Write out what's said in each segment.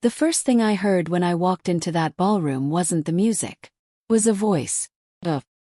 The first thing I heard when I walked into that ballroom wasn't the music. It was a voice.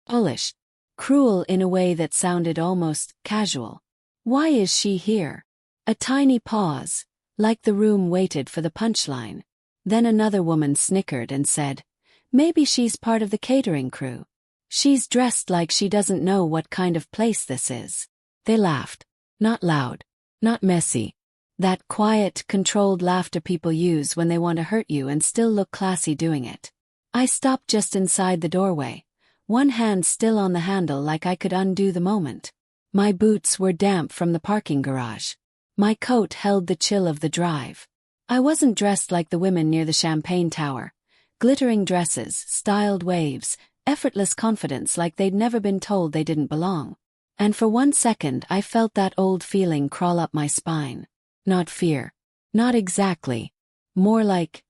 Polished. Cruel in a way that sounded almost casual. Why is she here? A tiny pause, like the room waited for the punchline. Then another woman snickered and said, "Maybe she's part of the catering crew. She's dressed like she doesn't know what kind of place this is." They laughed. Not loud. Not messy. That quiet, controlled laughter people use when they want to hurt you and still look classy doing it. I stopped just inside the doorway, one hand still on the handle like I could undo the moment. My boots were damp from the parking garage. My coat held the chill of the drive. I wasn't dressed like the women near the Champagne Tower. Glittering dresses, styled waves, effortless confidence like they'd never been told they didn't belong. And for 1 second I felt that old feeling crawl up my spine. Not fear. Not exactly. More like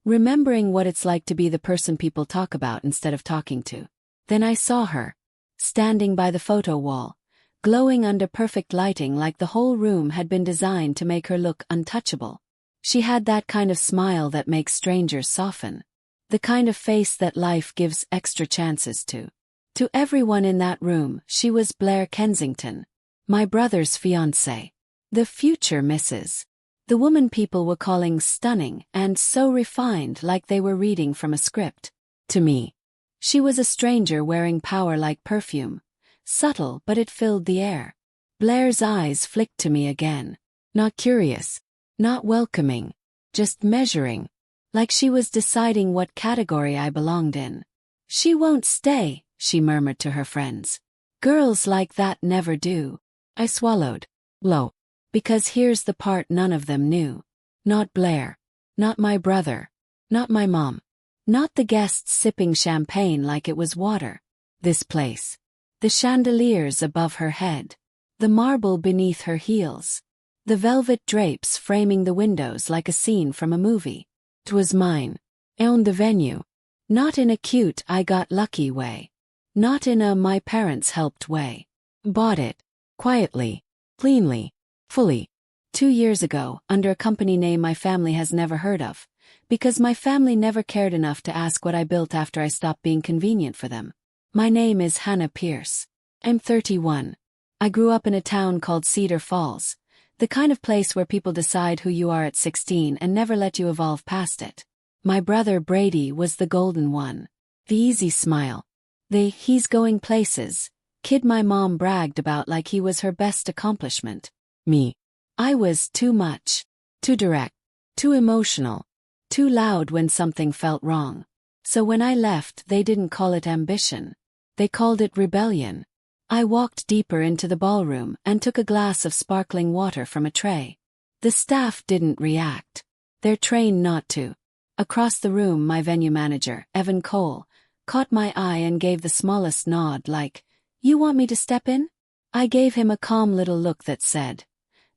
remembering what it's like to be the person people talk about instead of talking to. Then I saw her, standing by the photo wall, glowing under perfect lighting like the whole room had been designed to make her look untouchable. She had that kind of smile that makes strangers soften. The kind of face that life gives extra chances to. To everyone in that room, she was Blair Kensington, my brother's fiancée. The future Mrs. The woman people were calling stunning and so refined like they were reading from a script. To me, she was a stranger wearing power like perfume. Subtle, but it filled the air. Blair's eyes flicked to me again. Not curious. Not welcoming. Just measuring. Like she was deciding what category I belonged in. "She won't stay," she murmured to her friends. "Girls like that never do." I swallowed. Low. Because here's the part none of them knew. Not Blair. Not my brother. Not my mom. Not the guests sipping champagne like it was water. This place. The chandeliers above her head. The marble beneath her heels. The velvet drapes framing the windows like a scene from a movie. 'Twas mine. I owned the venue. Not in a cute I got lucky way. Not in a my parents helped way. Bought it. Quietly. Cleanly. Fully. 2 years ago, under a company name my family has never heard of. Because my family never cared enough to ask what I built after I stopped being convenient for them. My name is Hannah Pierce. I'm 31. I grew up in a town called Cedar Falls, the kind of place where people decide who you are at 16 and never let you evolve past it. My brother Brady was the golden one. The easy smile. The "he's going places" kid my mom bragged about like he was her best accomplishment. Me. I was too much. Too direct. Too emotional. Too loud when something felt wrong. So when I left, they didn't call it ambition. They called it rebellion. I walked deeper into the ballroom and took a glass of sparkling water from a tray. The staff didn't react. They're trained not to. Across the room, my venue manager, Evan Cole, caught my eye and gave the smallest nod like, "You want me to step in?" I gave him a calm little look that said,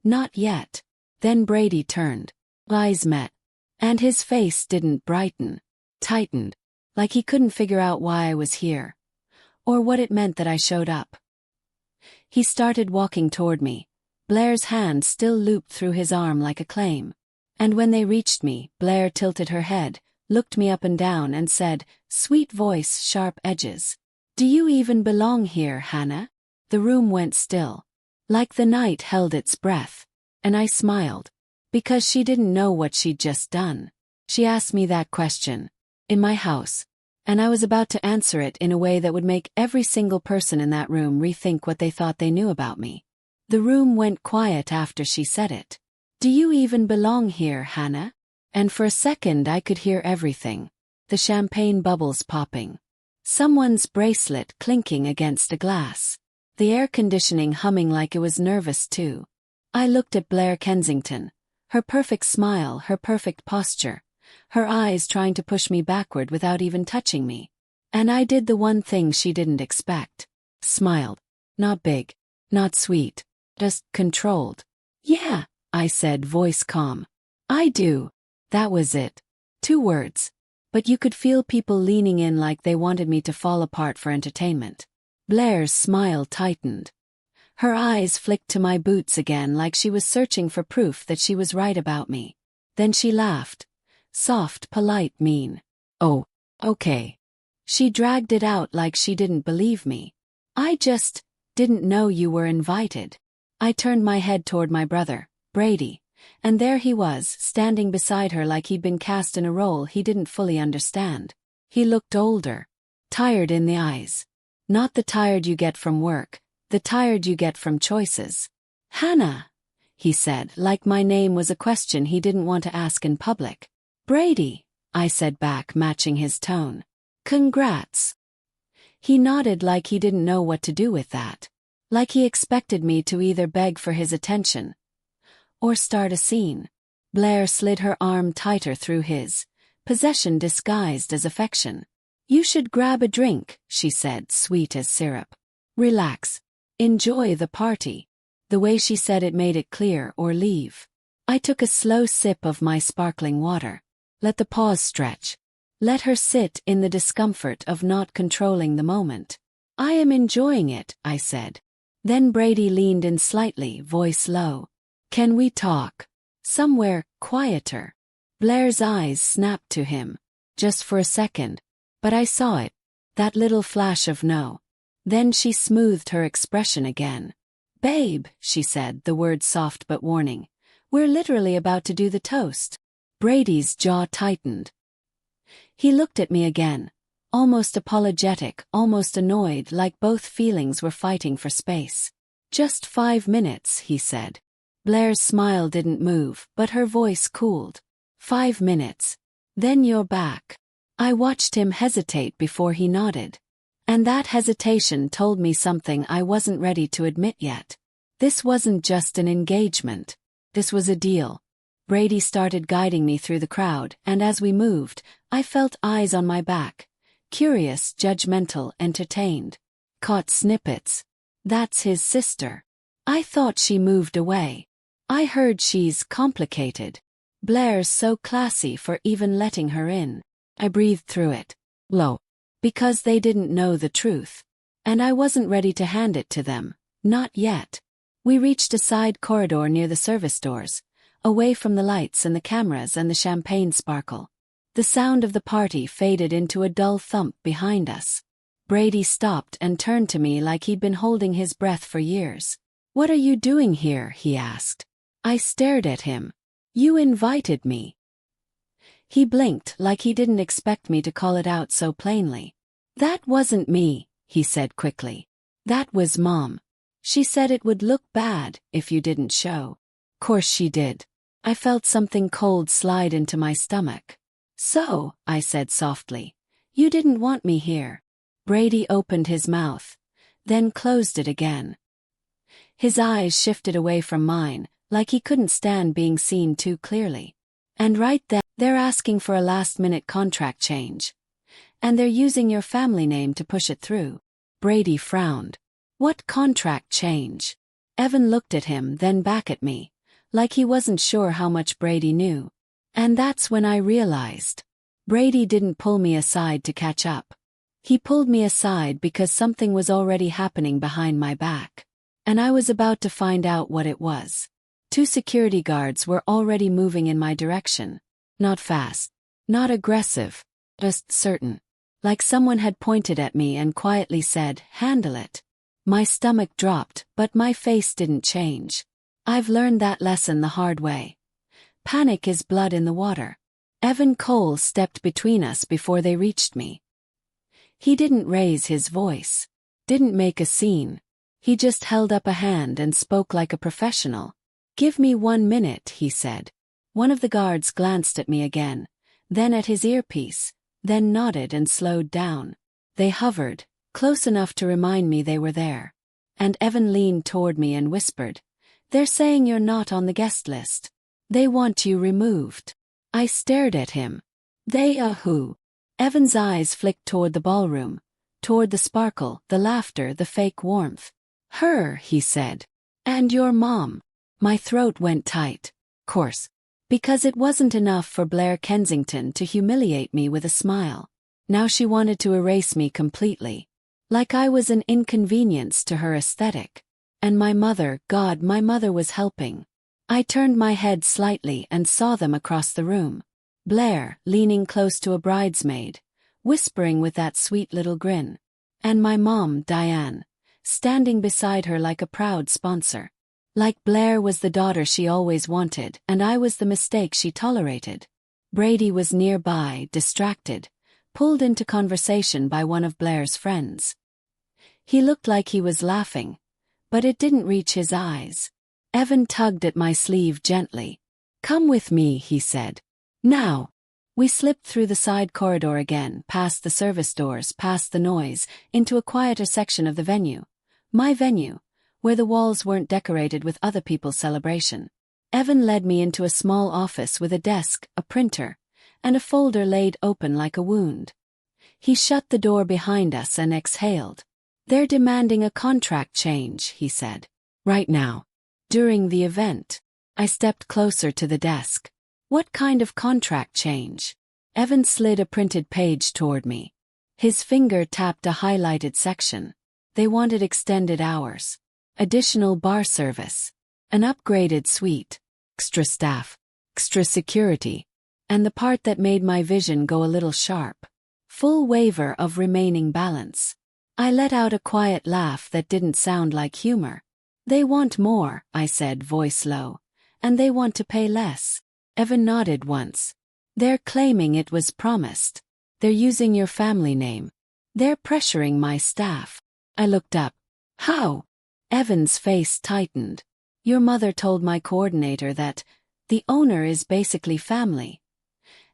"Not yet." Then Brady turned. Eyes met. And his face didn't brighten. Tightened. Like he couldn't figure out why I was here. Or what it meant that I showed up. He started walking toward me, Blair's hand still looped through his arm like a claim. And when they reached me, Blair tilted her head, looked me up and down and said, sweet voice, sharp edges, "Do you even belong here, Hannah?" The room went still. Like the night held its breath. And I smiled. Because she didn't know what she'd just done. She asked me that question. In my house. And I was about to answer it in a way that would make every single person in that room rethink what they thought they knew about me. The room went quiet after she said it. "Do you even belong here, Hannah?" And for a second I could hear everything. The champagne bubbles popping. Someone's bracelet clinking against a glass. The air conditioning humming like it was nervous too. I looked at Blair Kensington. Her perfect smile, her perfect posture. Her eyes trying to push me backward without even touching me. And I did the one thing she didn't expect. Smiled. Not big. Not sweet. Just controlled. "Yeah," I said, voice calm. "I do." That was it. 2 words. But you could feel people leaning in like they wanted me to fall apart for entertainment. Blair's smile tightened. Her eyes flicked to my boots again like she was searching for proof that she was right about me. Then she laughed. Soft, polite, mean. Oh, okay. She dragged it out like she didn't believe me. I just didn't know you were invited. I turned my head toward my brother, Brady, and there he was, standing beside her like he'd been cast in a role he didn't fully understand. He looked older, tired in the eyes. Not the tired you get from work, the tired you get from choices. Hannah, he said, like my name was a question he didn't want to ask in public. Brady, I said back, matching his tone. Congrats. He nodded like he didn't know what to do with that. Like he expected me to either beg for his attention or start a scene. Blair slid her arm tighter through his, possession disguised as affection. You should grab a drink, she said, sweet as syrup. Relax. Enjoy the party. The way she said it made it clear, or leave. I took a slow sip of my sparkling water. Let the pause stretch. Let her sit in the discomfort of not controlling the moment. I am enjoying it, I said. Then Brady leaned in slightly, voice low. Can we talk? Somewhere quieter. Blair's eyes snapped to him. Just for a second. But I saw it. That little flash of no. Then she smoothed her expression again. Babe, she said, the word soft but warning. We're literally about to do the toast. Brady's jaw tightened. He looked at me again. Almost apologetic, almost annoyed, like both feelings were fighting for space. Just 5 minutes, he said. Blair's smile didn't move, but her voice cooled. 5 minutes. Then you're back. I watched him hesitate before he nodded. And that hesitation told me something I wasn't ready to admit yet. This wasn't just an engagement. This was a deal. Brady started guiding me through the crowd, and as we moved, I felt eyes on my back. Curious, judgmental, entertained. Caught snippets. That's his sister. I thought she moved away. I heard she's complicated. Blair's so classy for even letting her in. I breathed through it. Low. Because they didn't know the truth. And I wasn't ready to hand it to them. Not yet. We reached a side corridor near the service doors, away from the lights and the cameras and the champagne sparkle. The sound of the party faded into a dull thump behind us. Brady stopped and turned to me like he'd been holding his breath for years. What are you doing here? He asked. I stared at him. You invited me. He blinked like he didn't expect me to call it out so plainly. That wasn't me, he said quickly. That was Mom. She said it would look bad if you didn't show. Course she did. I felt something cold slide into my stomach. So, I said softly, you didn't want me here. Brady opened his mouth, then closed it again. His eyes shifted away from mine, like he couldn't stand being seen too clearly. And right then, they're asking for a last-minute contract change. And they're using your family name to push it through. Brady frowned. What contract change? Evan looked at him, then back at me, like he wasn't sure how much Brady knew. And that's when I realized. Brady didn't pull me aside to catch up. He pulled me aside because something was already happening behind my back. And I was about to find out what it was. 2 security guards were already moving in my direction. Not fast. Not aggressive. Just certain. Like someone had pointed at me and quietly said, handle it. My stomach dropped, but my face didn't change. I've learned that lesson the hard way. Panic is blood in the water. Evan Cole stepped between us before they reached me. He didn't raise his voice. Didn't make a scene. He just held up a hand and spoke like a professional. Give me 1 minute, he said. One of the guards glanced at me again, then at his earpiece, then nodded and slowed down. They hovered, close enough to remind me they were there. And Evan leaned toward me and whispered, they're saying you're not on the guest list. They want you removed. I stared at him. They who? Evan's eyes flicked toward the ballroom, toward the sparkle, the laughter, the fake warmth. Her, he said. And your mom. My throat went tight. Course. Because it wasn't enough for Blair Kensington to humiliate me with a smile. Now she wanted to erase me completely. Like I was an inconvenience to her aesthetic. And my mother, God, my mother was helping. I turned my head slightly and saw them across the room. Blair, leaning close to a bridesmaid, whispering with that sweet little grin. And my mom, Diane, standing beside her like a proud sponsor. Like Blair was the daughter she always wanted, and I was the mistake she tolerated. Brady was nearby, distracted, pulled into conversation by one of Blair's friends. He looked like he was laughing, but it didn't reach his eyes. Evan tugged at my sleeve gently. "Come with me," he said. "Now." We slipped through the side corridor again, past the service doors, past the noise, into a quieter section of the venue. My venue, where the walls weren't decorated with other people's celebration. Evan led me into a small office with a desk, a printer, and a folder laid open like a wound. He shut the door behind us and exhaled. "They're demanding a contract change," he said. "Right now. During the event." I stepped closer to the desk. "What kind of contract change?" Evan slid a printed page toward me. His finger tapped a highlighted section. They wanted extended hours, additional bar service, an upgraded suite, extra staff, extra security, and the part that made my vision go a little sharp. Full waiver of remaining balance. I let out a quiet laugh that didn't sound like humor. "They want more," I said, voice low. "And they want to pay less." Evan nodded once. "They're claiming it was promised. They're using your family name. They're pressuring my staff." I looked up. "How?" Evan's face tightened. "Your mother told my coordinator that the owner is basically family,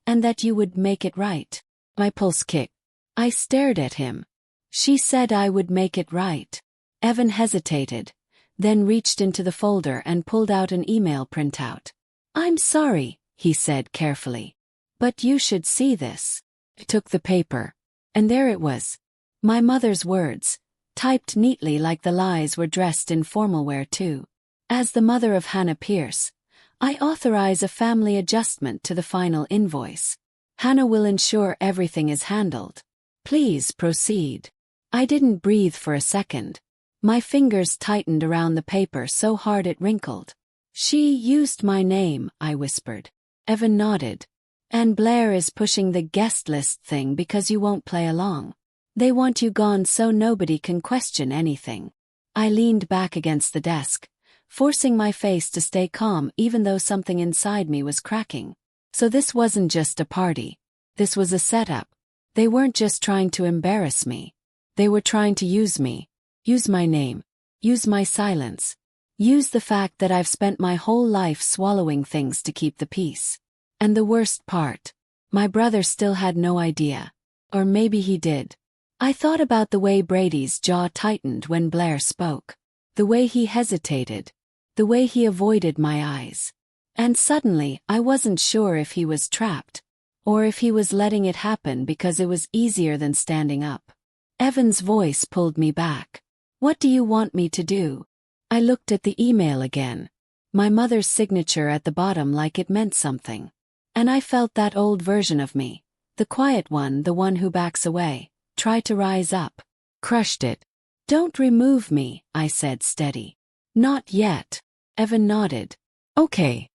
and that you would make it right." My pulse kicked. I stared at him. "She said I would make it right." Evan hesitated, then reached into the folder and pulled out an email printout. "I'm sorry," he said carefully, "but you should see this." I took the paper, and there it was. My mother's words, typed neatly like the lies were dressed in formal wear too. "As the mother of Hannah Pierce, I authorize a family adjustment to the final invoice. Hannah will ensure everything is handled. Please proceed." I didn't breathe for a second. My fingers tightened around the paper so hard it wrinkled. "She used my name," I whispered. Evan nodded. "And Blair is pushing the guest list thing because you won't play along. They want you gone so nobody can question anything." I leaned back against the desk, forcing my face to stay calm even though something inside me was cracking. So this wasn't just a party. This was a setup. They weren't just trying to embarrass me. They were trying to use me. Use my name. Use my silence. Use the fact that I've spent my whole life swallowing things to keep the peace. And the worst part, my brother still had no idea. Or maybe he did. I thought about the way Brady's jaw tightened when Blair spoke. The way he hesitated. The way he avoided my eyes. And suddenly, I wasn't sure if he was trapped, or if he was letting it happen because it was easier than standing up. Evan's voice pulled me back. "What do you want me to do?" I looked at the email again. My mother's signature at the bottom like it meant something. And I felt that old version of me, the quiet one, the one who backs away, try to rise up. Crushed it. "Don't remove me," I said steady. "Not yet." Evan nodded. "Okay."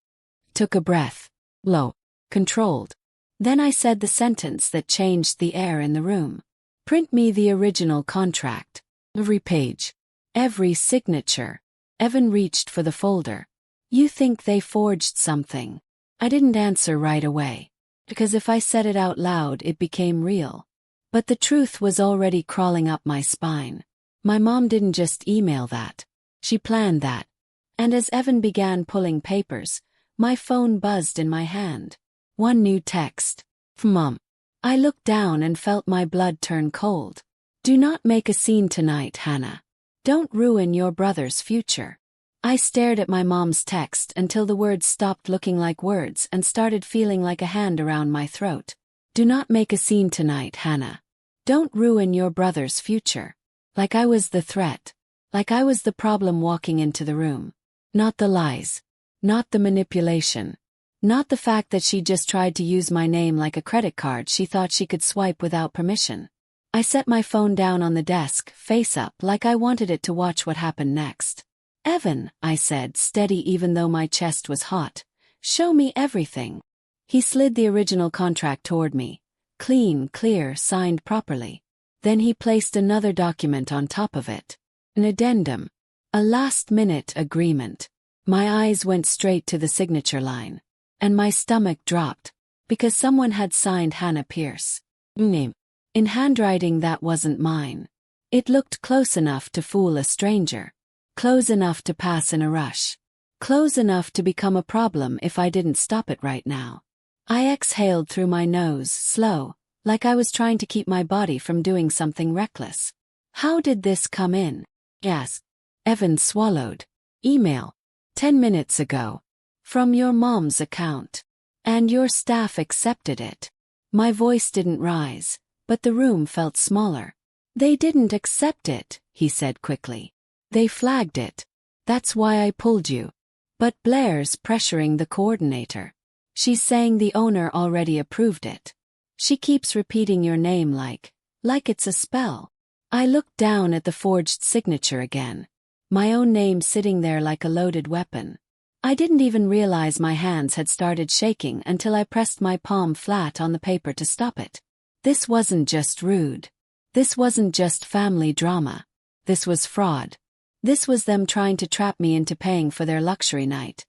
Took a breath. Low. Controlled. Then I said the sentence that changed the air in the room. "Print me the original contract. Every page. Every signature." Evan reached for the folder. "You think they forged something?" I didn't answer right away, because if I said it out loud it became real. But the truth was already crawling up my spine. My mom didn't just email that. She planned that. And as Evan began pulling papers, my phone buzzed in my hand. One new text. From Mom. I looked down and felt my blood turn cold. "Do not make a scene tonight, Hannah. Don't ruin your brother's future." I stared at my mom's text until the words stopped looking like words and started feeling like a hand around my throat. "Do not make a scene tonight, Hannah. Don't ruin your brother's future." Like I was the threat. Like I was the problem walking into the room. Not the lies. Not the manipulation. Not the fact that she just tried to use my name like a credit card she thought she could swipe without permission. I set my phone down on the desk, face up, like I wanted it to watch what happened next. "Evan," I said, steady even though my chest was hot, "show me everything." He slid the original contract toward me. Clean, clear, signed properly. Then he placed another document on top of it. An addendum. A last-minute agreement. My eyes went straight to the signature line. And my stomach dropped. Because someone had signed Hannah Pierce. Name. In handwriting that wasn't mine. It looked close enough to fool a stranger. Close enough to pass in a rush. Close enough to become a problem if I didn't stop it right now. I exhaled through my nose, slow, like I was trying to keep my body from doing something reckless. How did this come in? Yes. Evan swallowed. Email. 10 minutes ago. From your mom's account. And your staff accepted it. My voice didn't rise, but the room felt smaller. They didn't accept it, he said quickly. They flagged it. That's why I pulled you. But Blair's pressuring the coordinator. She's saying the owner already approved it. She keeps repeating your name like it's a spell. I looked down at the forged signature again. My own name sitting there like a loaded weapon. I didn't even realize my hands had started shaking until I pressed my palm flat on the paper to stop it. This wasn't just rude. This wasn't just family drama. This was fraud. This was them trying to trap me into paying for their luxury night.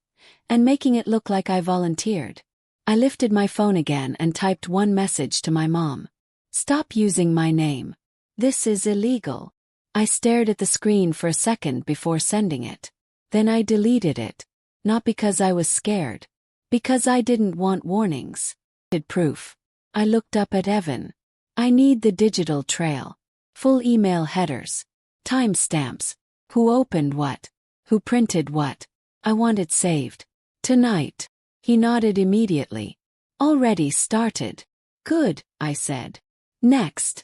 And making it look like I volunteered. I lifted my phone again and typed one message to my mom. Stop using my name. This is illegal. I stared at the screen for a second before sending it. Then I deleted it. Not because I was scared. Because I didn't want warnings. Proof. I looked up at Evan. I need the digital trail. Full email headers. Timestamps. Who opened what? Who printed what? I want it saved. Tonight. He nodded immediately. Already started. Good, I said. Next.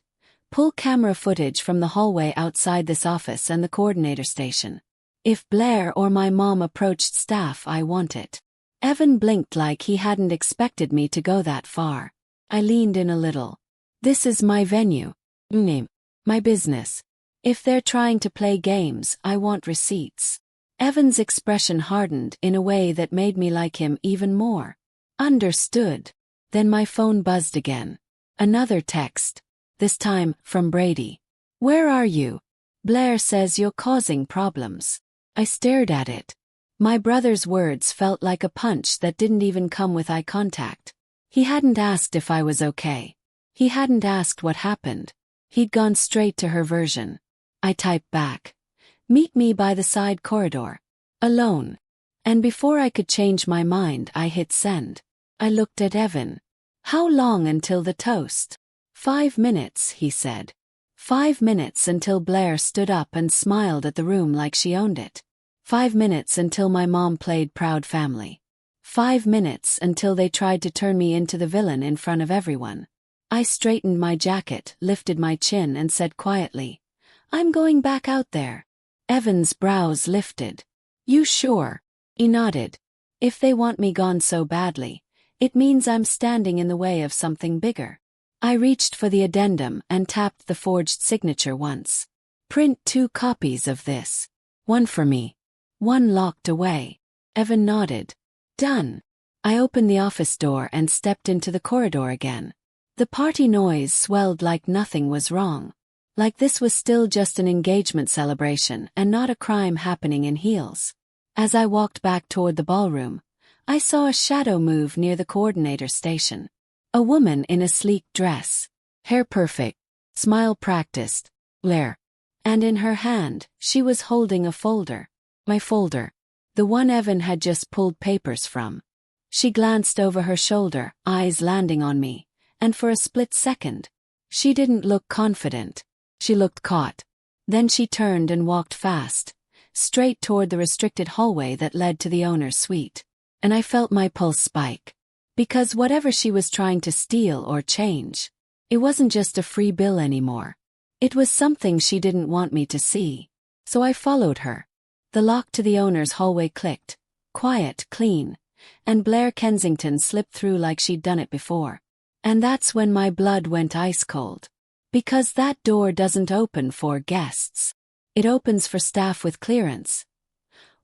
Pull camera footage from the hallway outside this office and the coordinator station. If Blair or my mom approached staff, I want it. Evan blinked like he hadn't expected me to go that far. I leaned in a little. This is my venue. Name. My business. If they're trying to play games, I want receipts. Evan's expression hardened in a way that made me like him even more. Understood. Then my phone buzzed again. Another text. This time, from Brady. Where are you? Blair says you're causing problems. I stared at it. My brother's words felt like a punch that didn't even come with eye contact. He hadn't asked if I was okay. He hadn't asked what happened. He'd gone straight to her version. I typed back. Meet me by the side corridor. Alone. And before I could change my mind, I hit send. I looked at Evan. How long until the toast? 5 minutes, he said. 5 minutes until Blair stood up and smiled at the room like she owned it. 5 minutes until my mom played proud family. 5 minutes until they tried to turn me into the villain in front of everyone. I straightened my jacket, lifted my chin and said quietly, I'm going back out there. Evan's brows lifted. You sure? He nodded. If they want me gone so badly, it means I'm standing in the way of something bigger. I reached for the addendum and tapped the forged signature once. Print 2 copies of this. One for me. One locked away. Evan nodded. Done. I opened the office door and stepped into the corridor again. The party noise swelled like nothing was wrong. Like this was still just an engagement celebration and not a crime happening in heels. As I walked back toward the ballroom, I saw a shadow move near the coordinator station. A woman in a sleek dress. Hair perfect. Smile practiced. Blair. And in her hand, she was holding a folder. My folder. The one Evan had just pulled papers from. She glanced over her shoulder, eyes landing on me, and for a split second, she didn't look confident. She looked caught. Then she turned and walked fast, straight toward the restricted hallway that led to the owner's suite. And I felt my pulse spike. Because whatever she was trying to steal or change, it wasn't just a free bill anymore. It was something she didn't want me to see. So I followed her. The lock to the owner's hallway clicked. Quiet, clean. And Blair Kensington slipped through like she'd done it before. And that's when my blood went ice cold. Because that door doesn't open for guests. It opens for staff with clearance.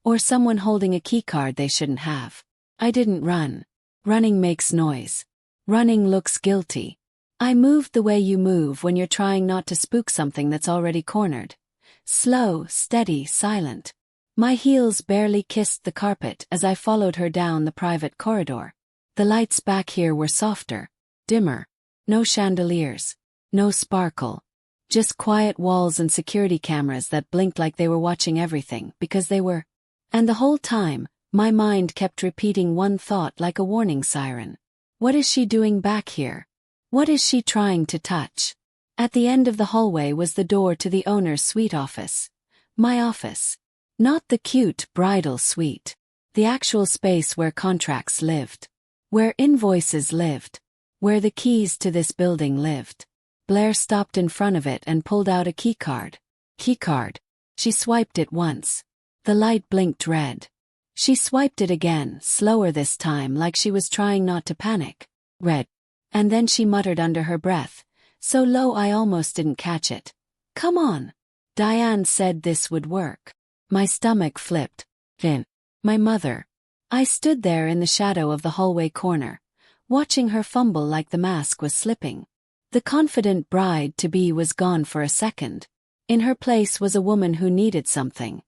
Or someone holding a keycard they shouldn't have. I didn't run. Running makes noise. Running looks guilty. I moved the way you move when you're trying not to spook something that's already cornered. Slow, steady, silent. My heels barely kissed the carpet as I followed her down the private corridor. The lights back here were softer, dimmer. No chandeliers. No sparkle. Just quiet walls and security cameras that blinked like they were watching everything, because they were. And the whole time, my mind kept repeating one thought like a warning siren. What is she doing back here? What is she trying to touch? At the end of the hallway was the door to the owner's suite office. My office. Not the cute bridal suite. The actual space where contracts lived. Where invoices lived. Where the keys to this building lived. Blair stopped in front of it and pulled out a keycard. Keycard. She swiped it once. The light blinked red. She swiped it again, slower this time, like she was trying not to panic. Red. And then she muttered under her breath, so low I almost didn't catch it. Come on. Diane said this would work. My stomach flipped. Then. My mother. I stood there in the shadow of the hallway corner, watching her fumble like the mask was slipping. The confident bride-to-be was gone for a second. In her place was a woman who needed something.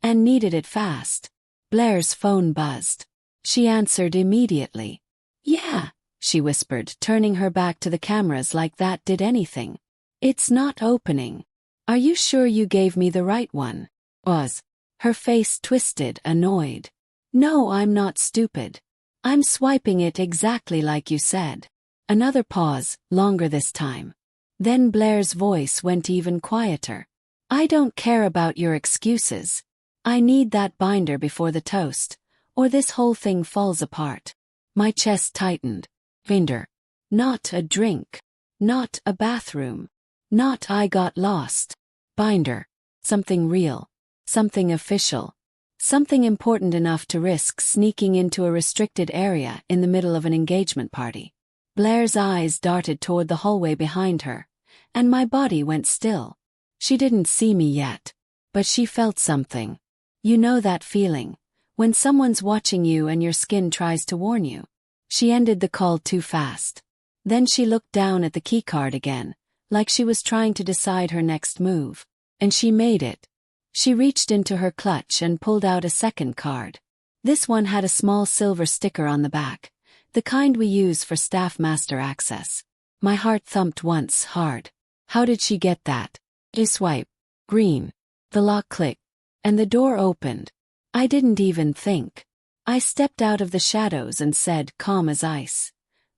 And needed it fast. Blair's phone buzzed. She answered immediately. Yeah, she whispered, turning her back to the cameras like that did anything. It's not opening. Are you sure you gave me the right one? Was. Her face twisted, annoyed. No, I'm not stupid. I'm swiping it exactly like you said. Another pause, longer this time. Then Blair's voice went even quieter. I don't care about your excuses. I need that binder before the toast, or this whole thing falls apart. My chest tightened. Binder. Not a drink. Not a bathroom. Not I got lost. Binder. Something real. Something official. Something important enough to risk sneaking into a restricted area in the middle of an engagement party. Blair's eyes darted toward the hallway behind her, and my body went still. She didn't see me yet, but she felt something. You know that feeling, when someone's watching you and your skin tries to warn you. She ended the call too fast. Then she looked down at the keycard again, like she was trying to decide her next move. And she made it. She reached into her clutch and pulled out a second card. This one had a small silver sticker on the back, the kind we use for staff master access. My heart thumped once, hard. How did she get that? A swipe. Green. The lock clicked. And the door opened. I didn't even think. I stepped out of the shadows and said, calm as ice.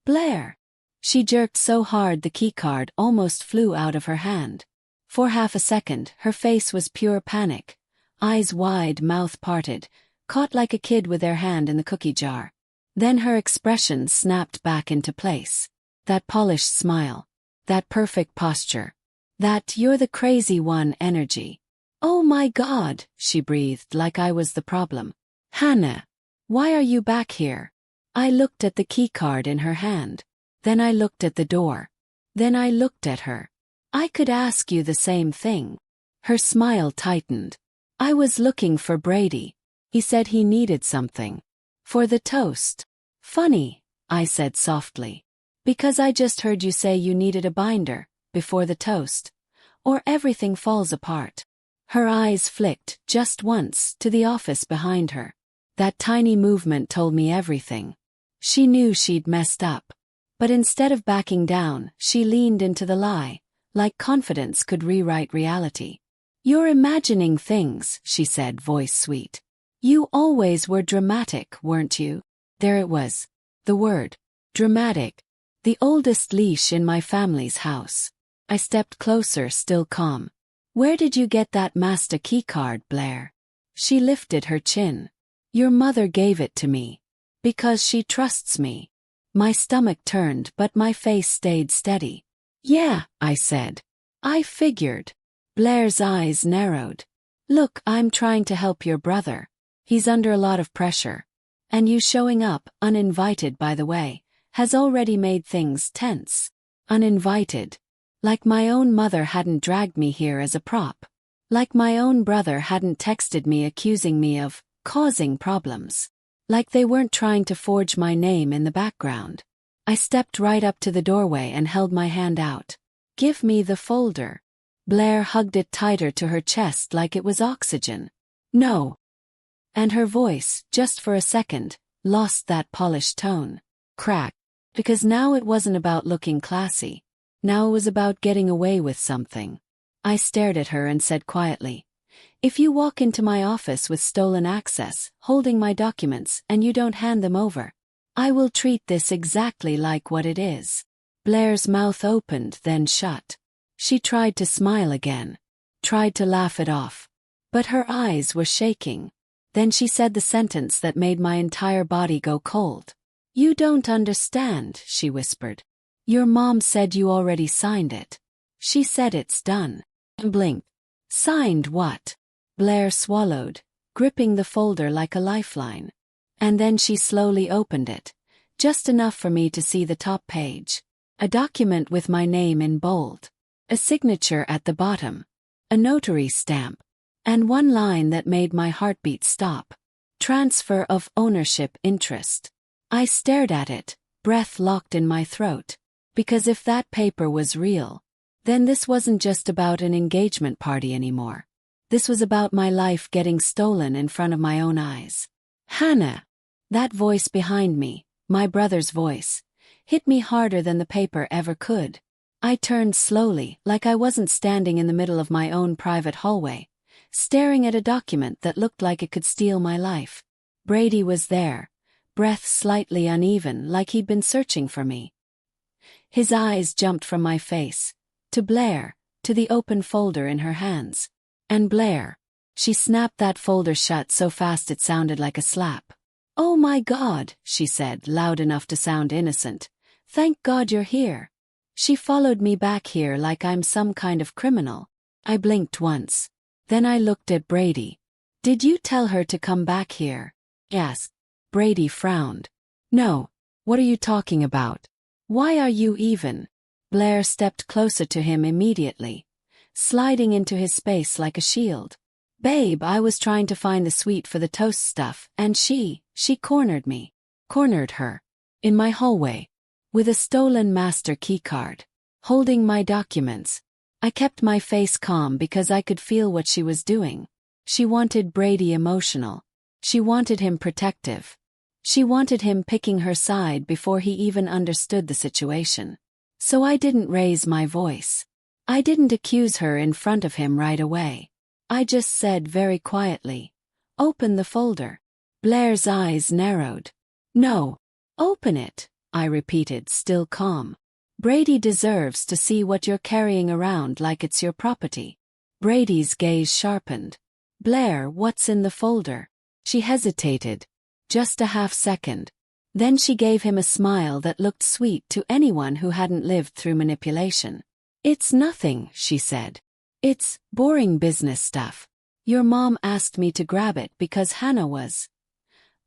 Blair. She jerked so hard the keycard almost flew out of her hand. For half a second, her face was pure panic. Eyes wide, mouth parted, caught like a kid with their hand in the cookie jar. Then her expression snapped back into place. That polished smile. That perfect posture. That you're the crazy one energy. Oh my God, she breathed like I was the problem. Hannah, why are you back here? I looked at the keycard in her hand. Then I looked at the door. Then I looked at her. I could ask you the same thing. Her smile tightened. I was looking for Brady. He said he needed something. For the toast. Funny, I said softly. Because I just heard you say you needed a binder, before the toast. Or everything falls apart. Her eyes flicked, just once, to the office behind her. That tiny movement told me everything. She knew she'd messed up. But instead of backing down, she leaned into the lie. Like confidence could rewrite reality. You're imagining things, she said, voice sweet. You always were dramatic, weren't you? There it was. The word. Dramatic. The oldest leash in my family's house. I stepped closer, still calm. Where did you get that master key card, Blair? She lifted her chin. Your mother gave it to me. Because she trusts me. My stomach turned, but my face stayed steady. Yeah, I said. I figured. Blair's eyes narrowed. Look, I'm trying to help your brother. He's under a lot of pressure. And you showing up, uninvited by the way, has already made things tense. Uninvited. Like my own mother hadn't dragged me here as a prop. Like my own brother hadn't texted me accusing me of causing problems. like they weren't trying to forge my name in the background. I stepped right up to the doorway and held my hand out. "Give me the folder." Blair hugged it tighter to her chest like it was oxygen. "No." And her voice, just for a second, lost that polished tone. Crack. Because now it wasn't about looking classy. Now it was about getting away with something. I stared at her and said quietly, "If you walk into my office with stolen access, holding my documents, and you don't hand them over, I will treat this exactly like what it is." Blair's mouth opened, then shut. She tried to smile again. Tried to laugh it off. But her eyes were shaking. Then she said the sentence that made my entire body go cold. "You don't understand," she whispered. "Your mom said you already signed it. She said it's done." And blinked. "Signed what?" Blair swallowed, gripping the folder like a lifeline. And then she slowly opened it, just enough for me to see the top page. A document with my name in bold. A signature at the bottom. A notary stamp. And one line that made my heartbeat stop. "Transfer of ownership interest." I stared at it, breath locked in my throat. Because if that paper was real, then this wasn't just about an engagement party anymore. This was about my life getting stolen in front of my own eyes. "Hannah!" That voice behind me, my brother's voice, hit me harder than the paper ever could. I turned slowly, like I wasn't standing in the middle of my own private hallway, staring at a document that looked like it could steal my life. Brady was there, breath slightly uneven, like he'd been searching for me. His eyes jumped from my face, to Blair, to the open folder in her hands. And Blair. She snapped that folder shut so fast it sounded like a slap. "Oh my God," she said, loud enough to sound innocent. "Thank God you're here." She followed me back here like I'm some kind of criminal. I blinked once. Then I looked at Brady. "Did you tell her to come back here?" "Yes." Brady frowned. "No. What are you talking about? Why are you even?" Blair stepped closer to him immediately, sliding into his space like a shield. "Babe, I was trying to find the suite for the toast stuff, and she cornered me." Cornered her. In my hallway. With a stolen master keycard. Holding my documents. I kept my face calm because I could feel what she was doing. She wanted Brady emotional. She wanted him protective. She wanted him picking her side before he even understood the situation. So I didn't raise my voice. I didn't accuse her in front of him right away. I just said very quietly, "Open the folder." Blair's eyes narrowed. "No. Open it," I repeated, still calm. "Brady deserves to see what you're carrying around like it's your property." Brady's gaze sharpened. "Blair, what's in the folder?" She hesitated. Just a half second. Then she gave him a smile that looked sweet to anyone who hadn't lived through manipulation. "It's nothing," she said. "It's boring business stuff. Your mom asked me to grab it because Hannah was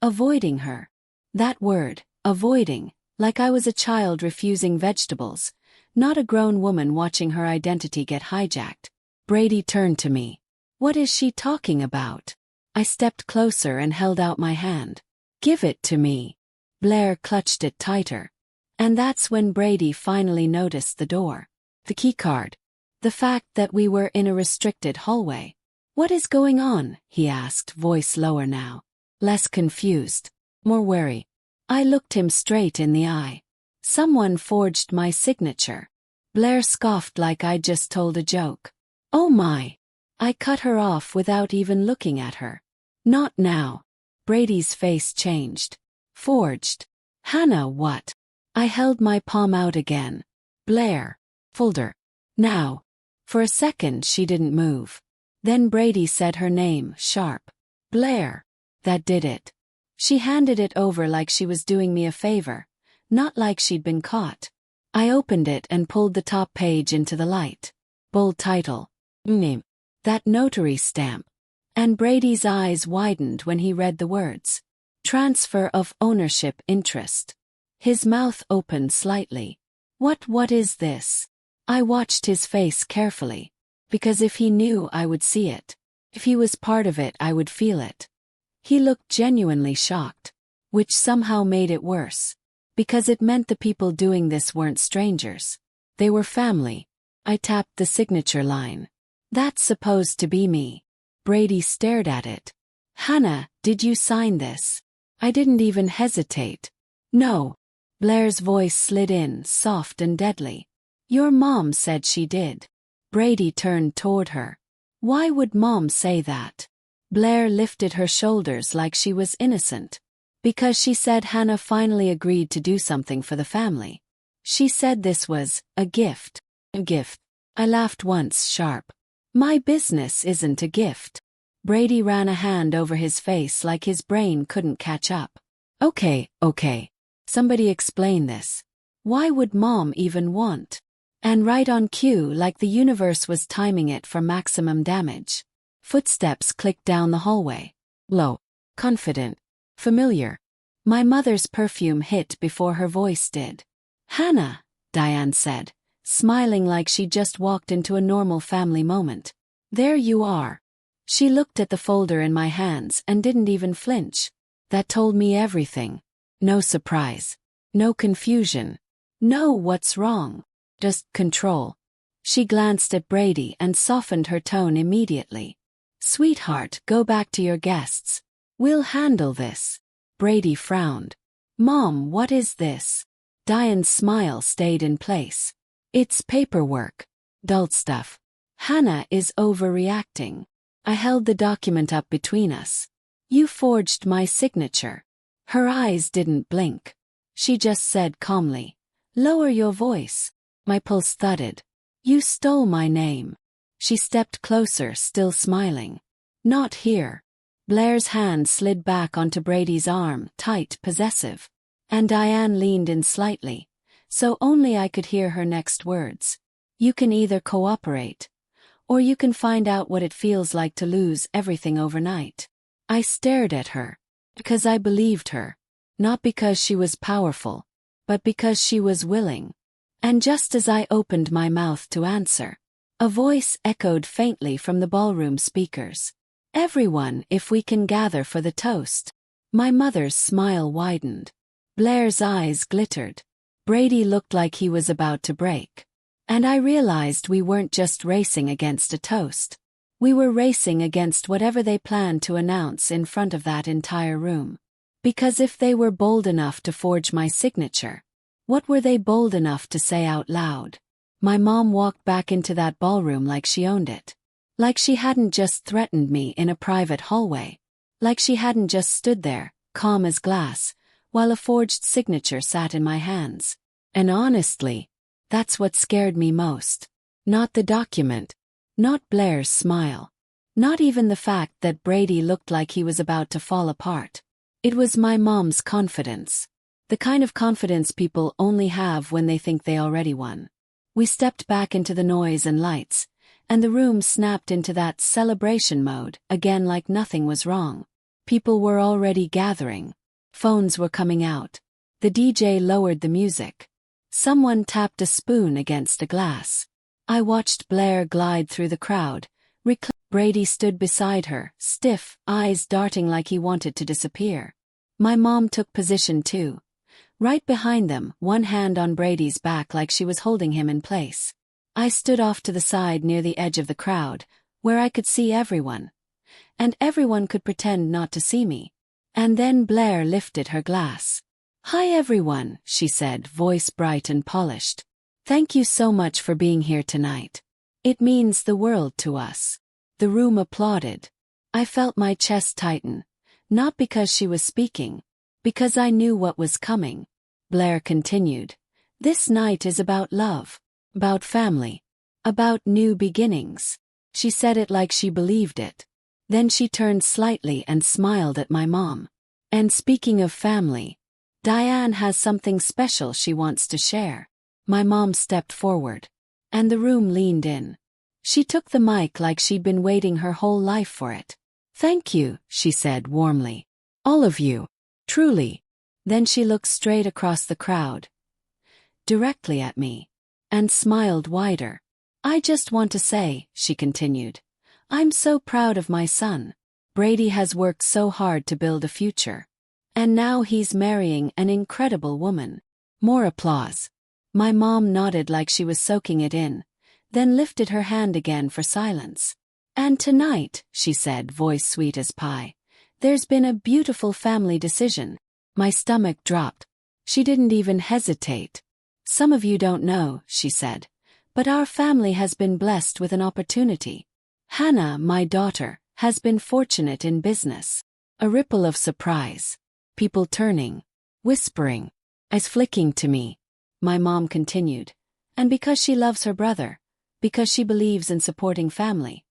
avoiding her." That word, avoiding, like I was a child refusing vegetables, not a grown woman watching her identity get hijacked. Brady turned to me. "What is she talking about?" I stepped closer and held out my hand. "Give it to me." Blair clutched it tighter. And that's when Brady finally noticed the door. The keycard. The fact that we were in a restricted hallway. "What is going on?" he asked, voice lower now. Less confused. More wary. I looked him straight in the eye. "Someone forged my signature." Blair scoffed like I'd just told a joke. "Oh my." I cut her off without even looking at her. "Not now." Brady's face changed. "Forged. Hannah, what?" I held my palm out again. "Blair. Folder. Now." For a second she didn't move. Then Brady said her name, sharp. "Blair." That did it. She handed it over like she was doing me a favor, not like she'd been caught. I opened it and pulled the top page into the light. Bold title. Name. That notary stamp. And Brady's eyes widened when he read the words. Transfer of ownership interest. His mouth opened slightly. What is this?" I watched his face carefully. Because if he knew, I would see it. If he was part of it, I would feel it. He looked genuinely shocked. which somehow made it worse. Because it meant the people doing this weren't strangers. They were family. I tapped the signature line. That's supposed to be me. Brady stared at it. Hannah, did you sign this? I didn't even hesitate. No. Blair's voice slid in, soft and deadly. Your mom said she did. Brady turned toward her. Why would Mom say that? Blair lifted her shoulders like she was innocent. Because she said Hannah finally agreed to do something for the family. She said this was a gift. A gift. I laughed once, sharp. My business isn't a gift. Brady ran a hand over his face like his brain couldn't catch up. Okay. Somebody explain this. Why would Mom even want? And right on cue, like the universe was timing it for maximum damage. Footsteps clicked down the hallway. Low. Confident. Familiar. My mother's perfume hit before her voice did. Hannah, Diane said, smiling like she just walked into a normal family moment. There you are. She looked at the folder in my hands and didn't even flinch. That told me everything. No surprise. No confusion. No what's wrong. Just control. She glanced at Brady and softened her tone immediately. Sweetheart, go back to your guests. We'll handle this. Brady frowned. Mom, what is this? Diane's smile stayed in place. It's paperwork. Dull stuff. Hannah is overreacting. I held the document up between us. You forged my signature. Her eyes didn't blink. She just said calmly, lower your voice. My pulse thudded. You stole my name. She stepped closer, still smiling. Not here. Blair's hand slid back onto Brady's arm, tight, possessive. And Diane leaned in slightly, so only I could hear her next words. You can either cooperate, or you can find out what it feels like to lose everything overnight. I stared at her, because I believed her. Not because she was powerful, but because she was willing. And just as I opened my mouth to answer, a voice echoed faintly from the ballroom speakers. Everyone, if we can gather for the toast. My mother's smile widened. Blair's eyes glittered. Brady looked like he was about to break. And I realized we weren't just racing against a toast. We were racing against whatever they planned to announce in front of that entire room. Because if they were bold enough to forge my signature, what were they bold enough to say out loud? My mom walked back into that ballroom like she owned it. Like she hadn't just threatened me in a private hallway. Like she hadn't just stood there, calm as glass, while a forged signature sat in my hands. And honestly, that's what scared me most. Not the document. Not Blair's smile. Not even the fact that Brady looked like he was about to fall apart. It was my mom's confidence. The kind of confidence people only have when they think they already won. We stepped back into the noise and lights, and the room snapped into that celebration mode, again like nothing was wrong. People were already gathering. Phones were coming out. The DJ lowered the music. Someone tapped a spoon against a glass. I watched Blair glide through the crowd. Brady stood beside her, stiff, eyes darting like he wanted to disappear. My mom took position too. Right behind them, one hand on Brady's back like she was holding him in place. I stood off to the side near the edge of the crowd, where I could see everyone. And everyone could pretend not to see me. And then Blair lifted her glass. Hi everyone, she said, voice bright and polished. Thank you so much for being here tonight. It means the world to us. The room applauded. I felt my chest tighten. Not because she was speaking. Because I knew what was coming. Blair continued. This night is about love. About family. About new beginnings. She said it like she believed it. Then she turned slightly and smiled at my mom. And speaking of family, Diane has something special she wants to share. My mom stepped forward. And the room leaned in. She took the mic like she'd been waiting her whole life for it. Thank you, she said warmly. All of you. Truly. Then she looked straight across the crowd. Directly at me. And smiled wider. I just want to say, she continued. I'm so proud of my son. Brady has worked so hard to build a future. And now he's marrying an incredible woman. More applause. My mom nodded like she was soaking it in, then lifted her hand again for silence. And tonight, she said, voice sweet as pie, there's been a beautiful family decision. My stomach dropped. She didn't even hesitate. Some of you don't know, she said, but our family has been blessed with an opportunity. Hannah, my daughter, has been fortunate in business. A ripple of surprise. People turning, whispering, eyes flicking to me. My mom continued. And because she loves her brother, because she believes in supporting family,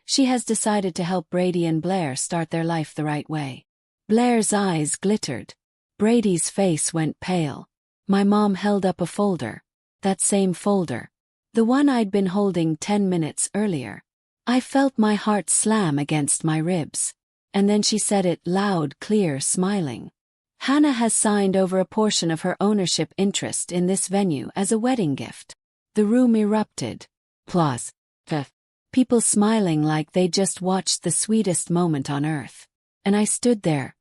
she has decided to help Brady and Blair start their life the right way. Blair's eyes glittered. Brady's face went pale. My mom held up a folder. That same folder. The one I'd been holding 10 minutes earlier. I felt my heart slam against my ribs. And then she said it loud, clear, smiling. Hannah has signed over a portion of her ownership interest in this venue as a wedding gift. The room erupted. Applause. People smiling like they just watched the sweetest moment on earth. And I stood there,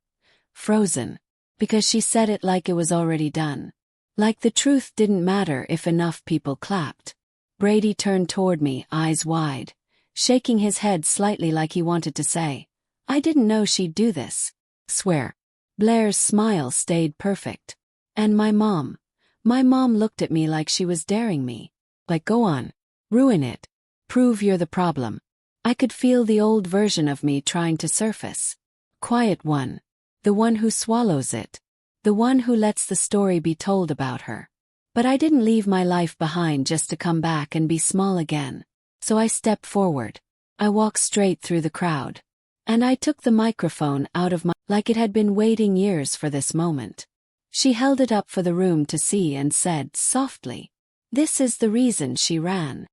frozen, because she said it like it was already done. Like the truth didn't matter if enough people clapped. Brady turned toward me, eyes wide, shaking his head slightly like he wanted to say, I didn't know she'd do this. Swear. Blair's smile stayed perfect. And my mom looked at me like she was daring me. Like, go on. Ruin it. Prove you're the problem. I could feel the old version of me trying to surface. Quiet one. The one who swallows it. The one who lets the story be told about her. But I didn't leave my life behind just to come back and be small again. So I stepped forward. I walked straight through the crowd. And I took the microphone out of my, like it had been waiting years for this moment. She held it up for the room to see and said softly, this is the reason she ran.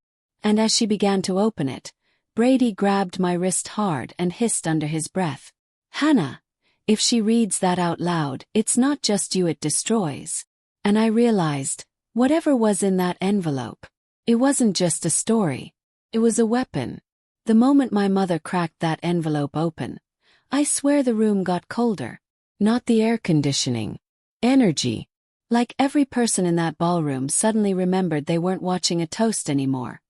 And as she began to open it, Brady grabbed my wrist hard and hissed under his breath, Hannah, if she reads that out loud, it's not just you it destroys. And I realized, whatever was in that envelope, it wasn't just a story, it was a weapon. The moment my mother cracked that envelope open, I swear the room got colder. Not the air conditioning. Energy. Like every person in that ballroom suddenly remembered they weren't watching a toast anymore.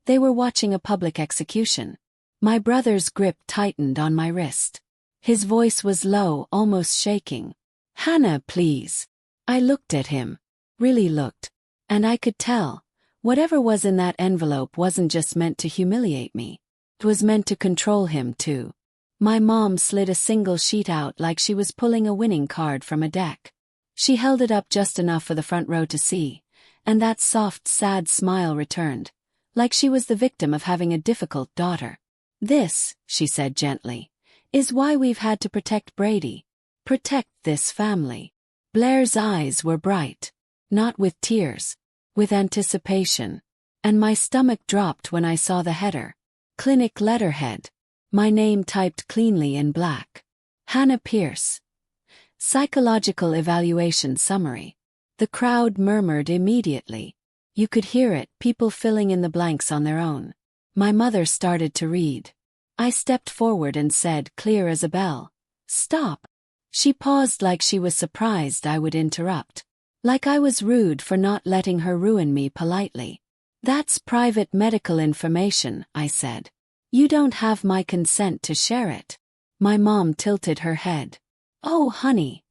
They were watching a public execution. My brother's grip tightened on my wrist. His voice was low, almost shaking. Hannah, please. I looked at him. Really looked. And I could tell. Whatever was in that envelope wasn't just meant to humiliate me. It was meant to control him too. My mom slid a single sheet out like she was pulling a winning card from a deck. She held it up just enough for the front row to see, and that soft, sad smile returned, like she was the victim of having a difficult daughter. This, she said gently, is why we've had to protect Brady. Protect this family. Blair's eyes were bright. Not with tears. With anticipation. And my stomach dropped when I saw the header. Clinic letterhead. My name typed cleanly in black. Hannah Pierce. Psychological evaluation summary. The crowd murmured immediately. You could hear it, people filling in the blanks on their own. My mother started to read. I stepped forward and said, clear as a bell, stop. She paused like she was surprised I would interrupt. Like I was rude for not letting her ruin me politely. That's private medical information, I said. You don't have my consent to share it. My mom tilted her head. Oh, honey.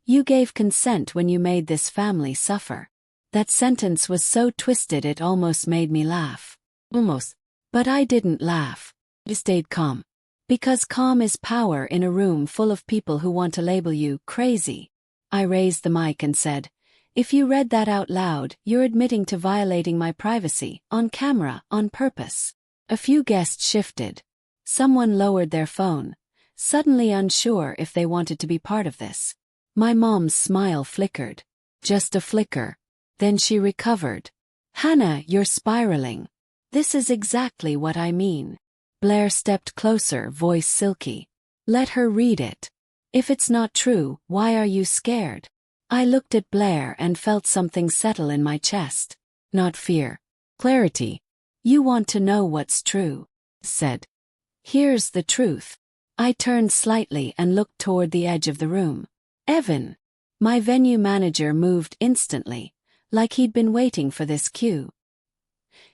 You gave consent when you made this family suffer. That sentence was so twisted it almost made me laugh. Almost. But I didn't laugh. I stayed calm. Because calm is power in a room full of people who want to label you crazy. I raised the mic and said, if you read that out loud, you're admitting to violating my privacy, on camera, on purpose. A few guests shifted. Someone lowered their phone, suddenly unsure if they wanted to be part of this. My mom's smile flickered. Just a flicker. Then she recovered. Hannah, you're spiraling. This is exactly what I mean. Blair stepped closer, voice silky. Let her read it. If it's not true, why are you scared? I looked at Blair and felt something settle in my chest. Not fear. Clarity. You want to know what's true, said. Here's the truth. I turned slightly and looked toward the edge of the room. Evan. My venue manager moved instantly, like he'd been waiting for this cue.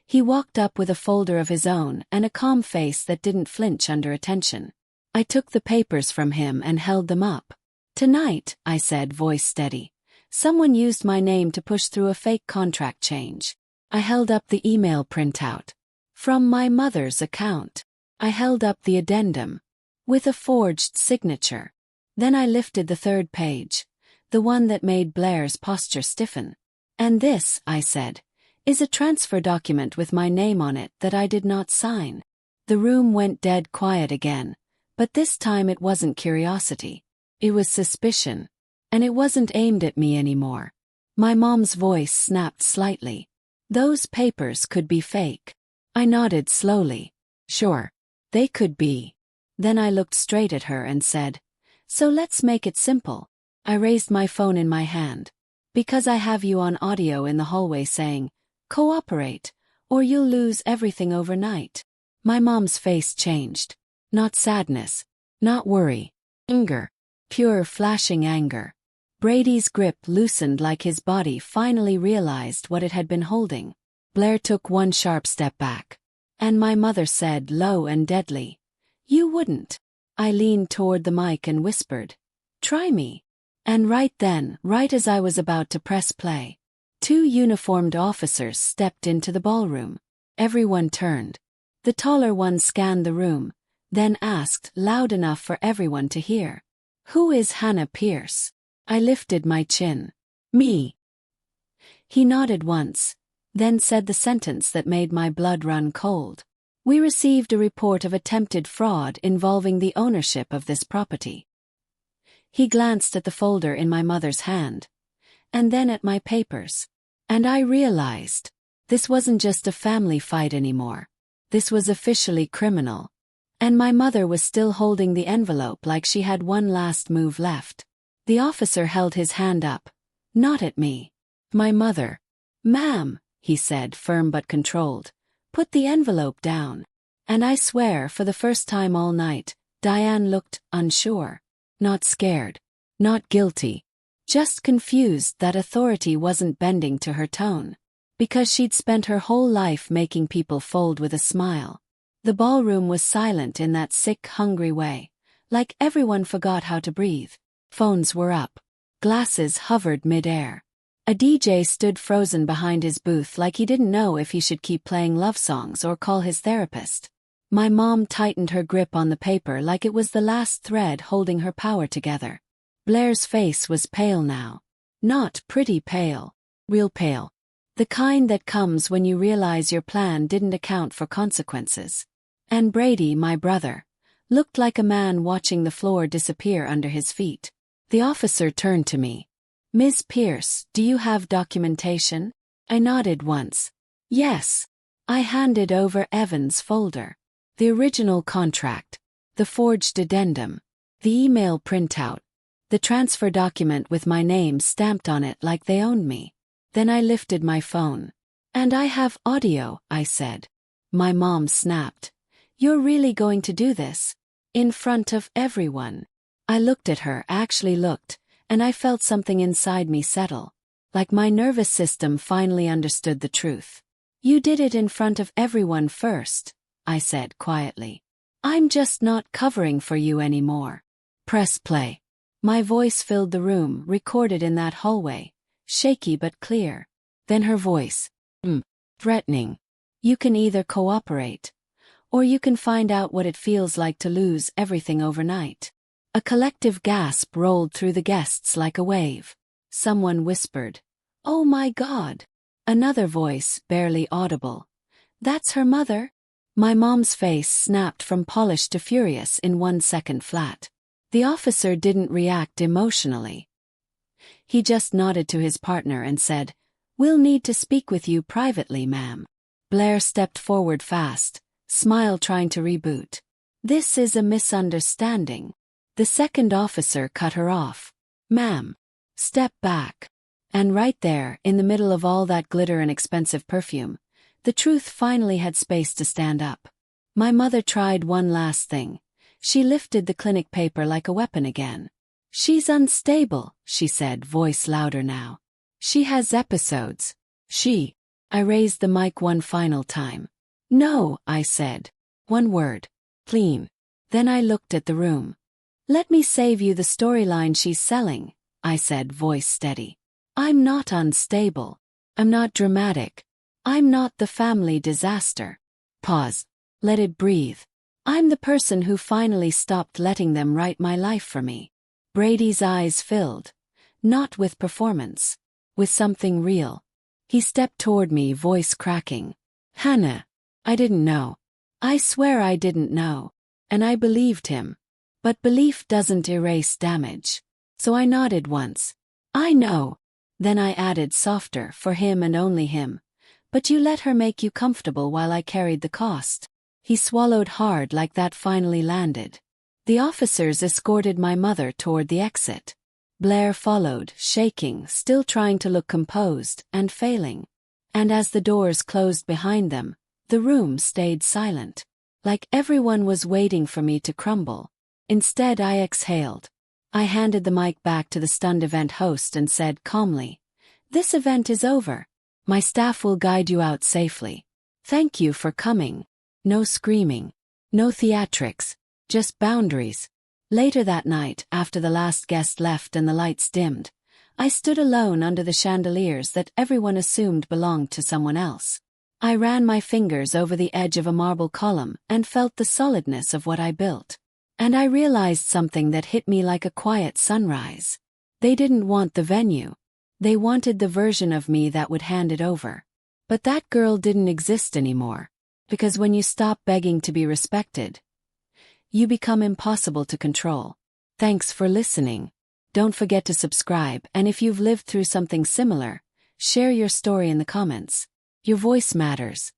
He walked up with a folder of his own and a calm face that didn't flinch under attention. I took the papers from him and held them up. "Tonight," I said, voice steady, "someone used my name to push through a fake contract change." I held up the email printout. From my mother's account. I held up the addendum. With a forged signature. Then I lifted the third page. The one that made Blair's posture stiffen. "And this," I said, "is a transfer document with my name on it that I did not sign." The room went dead quiet again, but this time it wasn't curiosity. It was suspicion. And it wasn't aimed at me anymore. My mom's voice snapped slightly. "Those papers could be fake." I nodded slowly. "Sure. They could be." Then I looked straight at her and said, "So let's make it simple." I raised my phone in my hand. "Because I have you on audio in the hallway saying, 'Cooperate, or you'll lose everything overnight.'" My mom's face changed. Not sadness. Not worry. Anger. Pure flashing anger. Brady's grip loosened like his body finally realized what it had been holding. Blair took one sharp step back. And my mother said low and deadly, "You wouldn't." I leaned toward the mic and whispered, "Try me." And right then, right as I was about to press play, 2 uniformed officers stepped into the ballroom. Everyone turned. The taller one scanned the room, then asked loud enough for everyone to hear, "Who is Hannah Pierce?" I lifted my chin. "Me." He nodded once, then said the sentence that made my blood run cold. "We received a report of attempted fraud involving the ownership of this property." He glanced at the folder in my mother's hand, and then at my papers. And I realized, this wasn't just a family fight anymore. This was officially criminal. And my mother was still holding the envelope like she had one last move left. The officer held his hand up. Not at me. My mother. "Ma'am," he said, firm but controlled, "put the envelope down." And I swear, for the first time all night, Diane looked unsure. Not scared. Not guilty. Just confused that authority wasn't bending to her tone. Because she'd spent her whole life making people fold with a smile. The ballroom was silent in that sick, hungry way. Like everyone forgot how to breathe. Phones were up. Glasses hovered mid-air. A DJ stood frozen behind his booth like he didn't know if he should keep playing love songs or call his therapist. My mom tightened her grip on the paper like it was the last thread holding her power together. Blair's face was pale now. Not pretty pale. Real pale. The kind that comes when you realize your plan didn't account for consequences. And Brady, my brother, looked like a man watching the floor disappear under his feet. The officer turned to me. "Ms. Pierce, do you have documentation?" I nodded once. "Yes." I handed over Evan's folder. The original contract. The forged addendum. The email printout. The transfer document with my name stamped on it like they owned me. Then I lifted my phone. "And I have audio," I said. My mom snapped. "You're really going to do this? In front of everyone?" I looked at her, actually looked, and I felt something inside me settle. Like my nervous system finally understood the truth. "You did it in front of everyone first," I said quietly. "I'm just not covering for you anymore. Press play." My voice filled the room, recorded in that hallway, shaky but clear. Then her voice. Threatening. "You can either cooperate, or you can find out what it feels like to lose everything overnight." A collective gasp rolled through the guests like a wave. Someone whispered, "Oh my God." Another voice, barely audible. "That's her mother?" My mom's face snapped from polished to furious in 1 second flat. The officer didn't react emotionally. He just nodded to his partner and said, "We'll need to speak with you privately, ma'am." Blair stepped forward fast, smile trying to reboot. "This is a misunderstanding." The second officer cut her off. "Ma'am, step back." And right there, in the middle of all that glitter and expensive perfume, the truth finally had space to stand up. My mother tried one last thing. She lifted the clinic paper like a weapon again. She's unstable, she said, voice louder now. She has episodes. I raised the mic one final time. No, I said. One word. Clean. Then I looked at the room. Let me save you the storyline she's selling, I said, voice steady. I'm not unstable. I'm not dramatic. I'm not the family disaster. Pause. Let it breathe. I'm the person who finally stopped letting them write my life for me. Brady's eyes filled. Not with performance. With something real. He stepped toward me, voice cracking. Hannah. I didn't know. I swear I didn't know. And I believed him. But belief doesn't erase damage. So I nodded once. I know. Then I added softer, for him and only him. But you let her make you comfortable while I carried the cost. He swallowed hard like that finally landed. The officers escorted my mother toward the exit. Blair followed, shaking, still trying to look composed, and failing. And as the doors closed behind them, the room stayed silent. Like everyone was waiting for me to crumble. Instead, I exhaled. I handed the mic back to the stunned event host and said calmly, "This event is over. My staff will guide you out safely. Thank you for coming." No screaming. No theatrics. Just boundaries. Later that night, after the last guest left and the lights dimmed, I stood alone under the chandeliers that everyone assumed belonged to someone else. I ran my fingers over the edge of a marble column and felt the solidness of what I built. And I realized something that hit me like a quiet sunrise. They didn't want the venue. They wanted the version of me that would hand it over. But that girl didn't exist anymore. Because when you stop begging to be respected, you become impossible to control. Thanks for listening. Don't forget to subscribe, and if you've lived through something similar, share your story in the comments. Your voice matters.